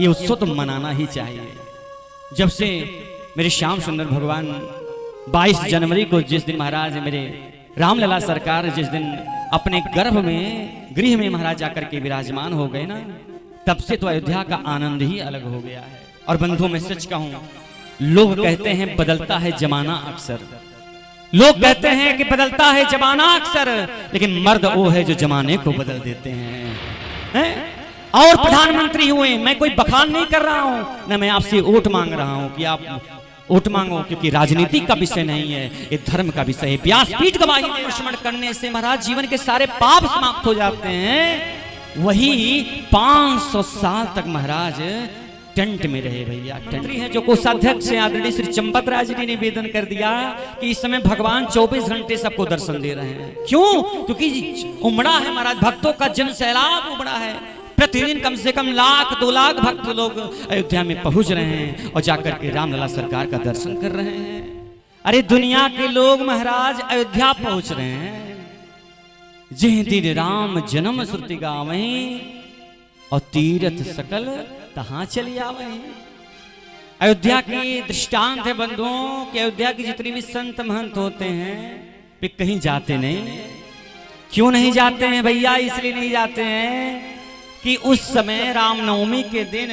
ये उत्सव तो मनाना ही चाहिए। जब से मेरे श्याम सुंदर भगवान 22 जनवरी को जिस दिन महाराज मेरे रामलला सरकार जिस दिन अपने गर्भ में गृह में महाराज जाकर के विराजमान हो गए ना, तब से तो अयोध्या का आनंद ही अलग हो गया है। और बंधुओं में सच कहूं, लोग कहते हैं बदलता है जमाना अक्सर, लोग कहते हैं कि बदलता है जमाना अक्सर, लेकिन मर्द वो है जो जमाने को बदल देते हैं। और प्रधानमंत्री हुए, मैं कोई बखान नहीं कर रहा हूं, न मैं आपसे वोट मांग रहा हूं कि आप वोट मांगो, क्योंकि राजनीति का विषय नहीं है, ये धर्म का विषय है। व्यासपीठ गवाही में स्मरण करने से महाराज जीवन के सारे पाप समाप्त हो जाते हैं। वही 500 साल तक महाराज टेंट में रहे भैया। टेंट है जो कोषाध्यक्ष आदरणीय श्री चंपत राज जी ने निवेदन कर दिया कि इस समय भगवान 24 घंटे सबको दर्शन दे रहे हैं। क्यों? क्योंकि उमड़ा है महाराज, भक्तों का जन सैलाब उमड़ा है। प्रतिदिन कम से कम 1-2 लाख भक्त लोग अयोध्या में पहुंच रहे हैं और जाकर के रामलला सरकार का दर्शन कर रहे हैं। अरे दुनिया के लोग महाराज अयोध्या पहुंच रहे हैं। जिह दिन राम जन्म श्रुति गावहीं और तीर्थ सकल तहां चली आवहीं। अयोध्या की दृष्टांत है बंधुओं कि अयोध्या की जितनी भी संत महंत होते हैं वे कहीं जाते नहीं। क्यों नहीं जाते हैं भैया? इसलिए नहीं जाते हैं कि उस समय रामनवमी के दिन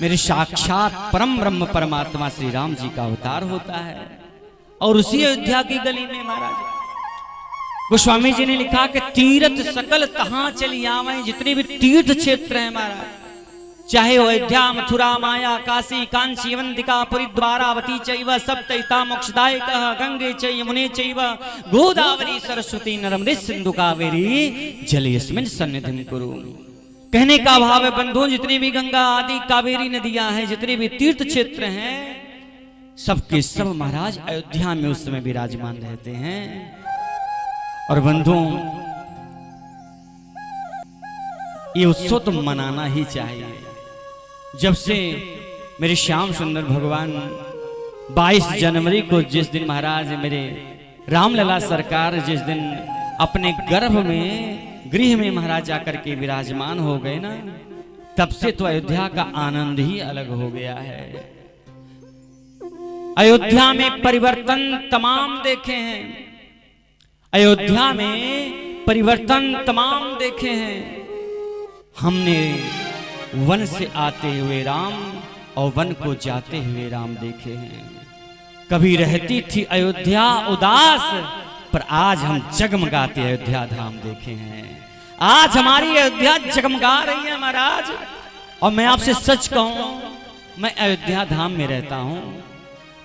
मेरे साक्षात परम ब्रह्म परमात्मा श्री राम जी का अवतार होता है। और उसी अयोध्या की गली में महाराज गोस्वामी जी ने लिखा कि तीर्थ सकल तहां चली आवें। जितने भी तीर्थ क्षेत्र हैं महाराज, चाहे अयोध्या, मथुरा, माया, काशी, कांची, अवंतिका, पुरी, द्वारावती चैव सप्तैता मोक्षदायिकः गंगे चैव यमुने चैव गोदावरी सरस्वती नर्मदे सिंधु कावेरी जलेस्मिन् सन्निधिं कुरु। कहने का भाव है बंधुओं, जितनी भी गंगा आदि कावेरी नदियां हैं, जितने भी तीर्थ क्षेत्र हैं, सबके सब महाराज अयोध्या में उस समय विराजमान रहते हैं। और बंधुओं ये उत्सव तो मनाना ही चाहिए। जब से मेरे श्याम सुंदर भगवान 22 जनवरी को जिस दिन महाराज मेरे रामलला सरकार जिस दिन अपने गर्भ में गृह में महाराज जाकर के विराजमान हो गए ना, तब से तो अयोध्या का आनंद ही अलग हो गया है। अयोध्या में परिवर्तन तमाम देखे हैं, अयोध्या में परिवर्तन तमाम देखे हैं। हमने वन से आते हुए राम और वन को जाते हुए राम देखे हैं। कभी रहती थी अयोध्या उदास, पर आज हम जगमगाते अयोध्या धाम देखे हैं। आज हमारी अयोध्या जगमगा रही है महाराज। और मैं आपसे सच कहूं, मैं अयोध्या धाम में रहता हूं।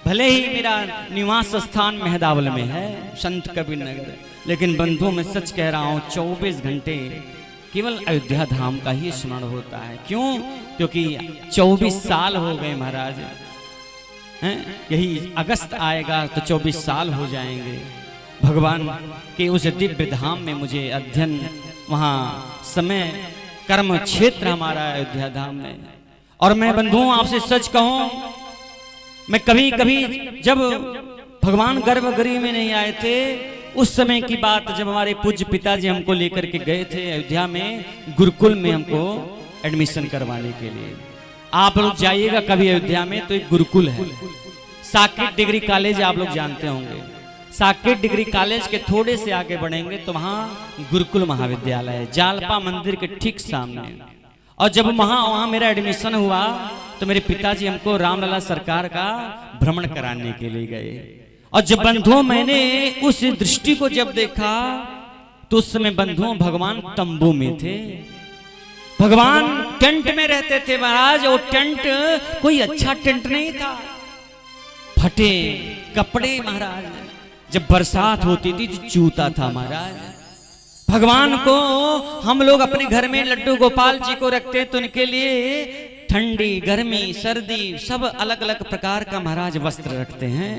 भले ही मेरा निवास स्थान मेहदावल में है, संत कबीर नगर, लेकिन बंधुओं में सच कह रहा हूं 24 घंटे केवल अयोध्या धाम का ही स्मरण होता है। क्यों? क्योंकि 24 साल हो गए महाराज हैं। यही अगस्त आएगा तो 24 साल हो जाएंगे भगवान के उस दिव्य धाम में मुझे अध्ययन, वहाँ समय कर्म क्षेत्र हमारा अयोध्या धाम में। और मैं बंधुओं आपसे सच कहूं, मैं कभी कभी जब भगवान गर्भगृह में नहीं आए थे, उस समय की बात जब हमारे पूज्य पिताजी हमको लेकर के गए थे अयोध्या में गुरुकुल में हमको एडमिशन करवाने के लिए। आप लोग जाइएगा कभी अयोध्या में तो एक गुरुकुल है, साकेत डिग्री कॉलेज, आप लोग जानते होंगे। साकेत डिग्री कॉलेज के थोड़े से आगे बढ़ेंगे तो वहाँ गुरुकुल महाविद्यालय है, जालपा मंदिर के ठीक सामने। और जब वहाँ मेरा एडमिशन हुआ तो मेरे पिताजी हमको रामलला सरकार का भ्रमण कराने के लिए गए। और जब बंधुओं मैंने उस दृष्टि को जब देखा तो उस समय बंधुओं भगवान तंबू में थे, भगवान टेंट में रहते थे महाराज। और टेंट कोई अच्छा टेंट नहीं था, फटे कपड़े महाराज। जब बरसात होती थी तो चूता था महाराज। भगवान को हम लोग अपने घर में लड्डू गोपाल जी को रखते तो उनके लिए ठंडी, गर्मी, सर्दी सब अलग अलग प्रकार का महाराज वस्त्र रखते हैं।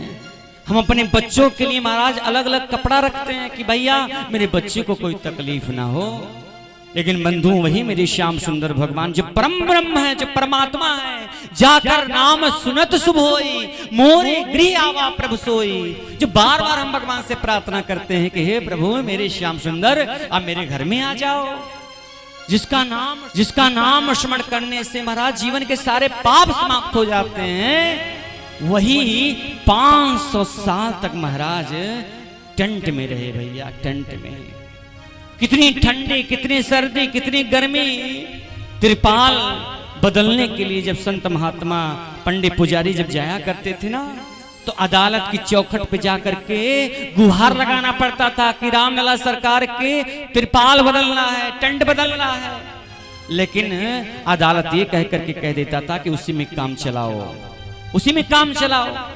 हम अपने बच्चों के लिए महाराज अलग अलग कपड़ा रखते हैं कि भैया मेरे बच्चे को कोई तकलीफ ना हो। लेकिन बंधु वही मेरे श्याम सुंदर भगवान जो परम ब्रह्म है, जो परमात्मा है, जाकर नाम सुनत शुभ होई, मोरे गृह आवा प्रभु सोई। जो बार बार हम भगवान से प्रार्थना करते हैं कि हे प्रभु मेरे श्याम सुंदर आप मेरे घर में आ जाओ। जिसका नाम स्मरण करने से महाराज जीवन के सारे पाप समाप्त हो जाते हैं, वही 500 साल तक महाराज टेंट में रहे भैया, टेंट में। कितनी ठंडी, कितनी सर्दी, कितनी गर्मी। त्रिपाल बदलने के लिए जब संत महात्मा पंडित पुजारी जब जाया करते थे ना, तो अदालत की चौखट पे जाकर के गुहार लगाना पड़ता था कि रामलला सरकार के त्रिपाल बदलना है, टेंट बदलना है। लेकिन अदालत ये कह करके कह देता था कि उसी में काम चलाओ, उसी में काम चलाओ।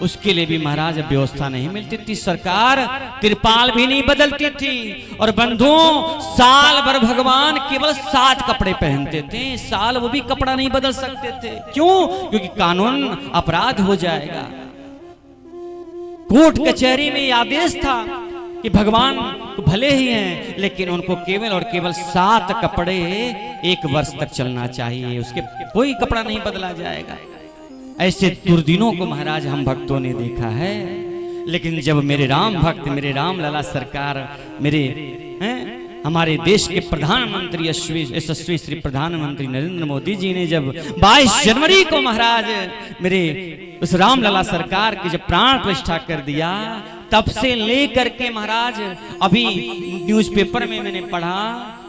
उसके लिए भी महाराज व्यवस्था नहीं मिलती थी, सरकार त्रिपाल भी नहीं बदलती थी। और बंधुओं, साल भर भगवान केवल 7 कपड़े पहनते थे, साल वो भी कपड़ा नहीं बदल सकते थे। क्यों? क्योंकि कानून अपराध हो जाएगा। कोर्ट कचहरी में आदेश था कि भगवान भले ही हैं, लेकिन उनको केवल और केवल 7 कपड़े 1 वर्ष तक चलना चाहिए, उसके कोई कपड़ा नहीं बदला जाएगा। ऐसे दुर्दिनों को महाराज हम भक्तों ने देखा है। लेकिन जब मेरे राम भक्त, मेरे राम लला सरकार, मेरे हमारे देश के प्रधानमंत्री यशस्वी श्री प्रधानमंत्री नरेंद्र मोदी जी ने जब 22 जनवरी को महाराज मेरे उस राम लला सरकार की जब प्राण प्रतिष्ठा कर दिया, तब से लेकर के महाराज अभी न्यूज़पेपर में मैंने पढ़ा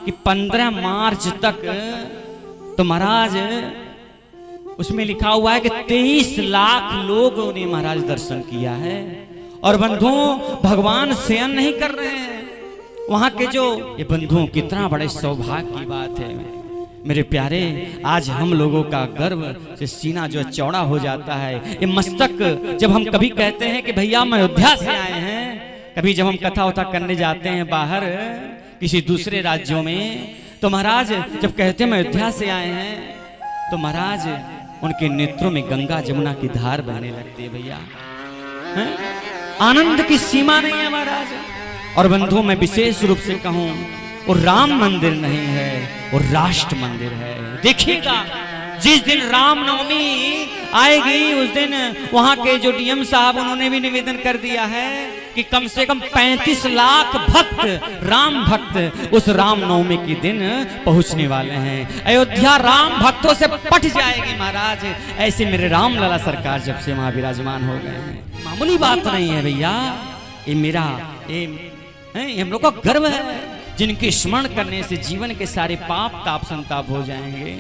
कि 15 मार्च तक तो महाराज उसमें लिखा हुआ है कि 23 लाख लोगों ने महाराज दर्शन किया है। और बंधुओं, भगवान शयन नहीं कर रहे हैं वहां के जो ये बंधुओं, कितना बड़े सौभाग्य की बात है मेरे प्यारे। आज हम लोगों का गर्व से सीना जो चौड़ा हो जाता है, ये मस्तक जब हम कभी कहते हैं कि भैया हम अयोध्या से आए हैं, कभी जब हम कथा वथा करने जाते हैं बाहर किसी दूसरे राज्यों में, तो महाराज जब कहते हैं अयोध्या से आए हैं, तो महाराज उनके नेत्रों में गंगा जमुना की धार बहने लगती है भैया। आनंद की सीमा नहीं है महाराज। और बंधुओं, मैं विशेष रूप से कहूं, वो राम मंदिर नहीं है, वो राष्ट्र मंदिर है। देखिएगा, जिस दिन रामनवमी आएगी उस दिन वहां के जो डीएम साहब, उन्होंने भी निवेदन कर दिया है कि कम से कम 35 लाख भक्त, राम भक्त उस रामनवमी के दिन पहुंचने वाले हैं। अयोध्या राम भक्तों से पट जाएगी महाराज। ऐसे मेरे राम लला सरकार जब से वहां विराजमान हो गए हैं, मामूली बात नहीं है भैया। ये मेरा हम लोग का गर्व है, जिनके स्मरण करने से जीवन के सारे पाप ताप संताप हो जाएंगे।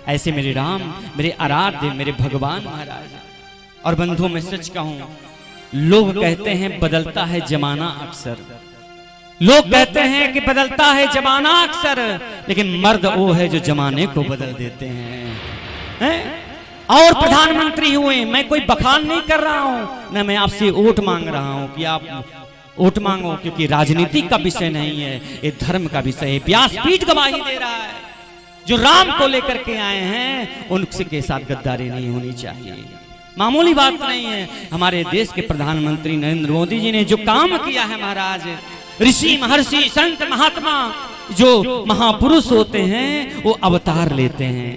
ऐसे मेरे राम, मेरे आराध्य, मेरे भगवान महाराज। और बंधुओं, मैं सच कहूं, लोग कहते हैं बदलता है जमाना अक्सर, लोग कहते हैं कि बदलता है जमाना अक्सर, लेकिन मर्द वो है जो जमाने को बदल देते हैं। और प्रधानमंत्री हुए, मैं कोई बखान नहीं कर रहा हूं, न मैं आपसे वोट मांग रहा हूं कि आप वोट मांगो, क्योंकि राजनीति का विषय नहीं है, ये धर्म का विषय है। व्यासपीठ गवाही दे रहा है, जो राम को लेकर के आए हैं उनके साथ गद्दारी नहीं होनी चाहिए। मामूली बात नहीं है। हमारे देश के प्रधानमंत्री नरेंद्र मोदी जी ने जो काम किया है महाराज, ऋषि महर्षि संत महात्मा जो महापुरुष होते हैं वो अवतार लेते हैं,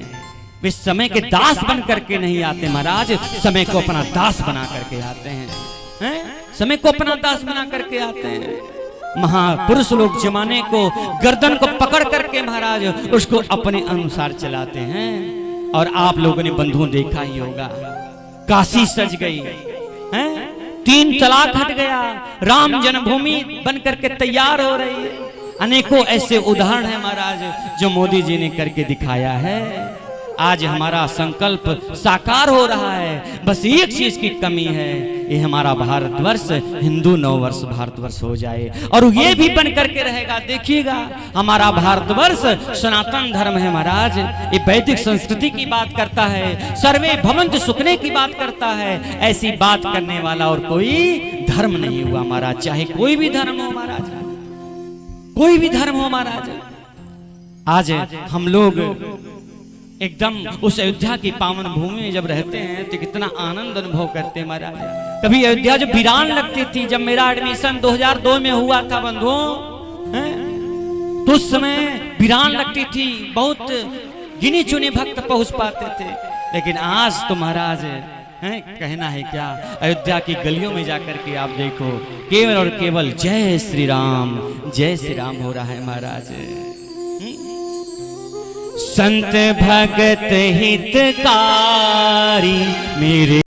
वे समय के दास बन करके नहीं आते महाराज, समय को अपना दास बना करके आते हैं, समय को अपना दास बना करके आते हैं। महापुरुष लोग जमाने को, गर्दन को पकड़ करके महाराज उसको अपने अनुसार चलाते हैं। और आप लोगों ने बंधुओं देखा ही होगा, काशी सज गई है, 3 तलाक हट गया, राम जन्मभूमि बन करके तैयार हो रही है। अनेकों ऐसे उदाहरण है महाराज जो मोदी जी ने करके दिखाया है। आज हमारा संकल्प साकार हो रहा है, बस एक चीज की कमी है, ये हमारा भारतवर्ष हिंदू नववर्ष भारतवर्ष हो जाए, और ये भी बन करके रहेगा। देखिएगा, हमारा भारतवर्ष सनातन धर्म है महाराज, ये वैदिक संस्कृति की बात करता है, सर्वे भवन्तु सुखने की बात करता है। ऐसी बात करने वाला और कोई धर्म नहीं हुआ महाराज, चाहे कोई भी धर्म हो महाराज, कोई भी धर्म हो महाराज। आज हम लोग एकदम उस अयोध्या की पावन भूमि में जब रहते हैं तो कितना आनंद अनुभव करते हैं महाराज। कभी अयोध्या जब वीरान लगती थी, जब मेरा एडमिशन 2002 में हुआ था बंधुओं, तो उस समय वीरान लगती थी, बहुत गिने चुने भक्त पहुंच पाते थे। लेकिन आज तो महाराज कहना है क्या, अयोध्या की गलियों में जाकर के आप देखो, केवल और केवल जय श्री राम हो रहा है महाराज। संत भगत हितकारी मेरे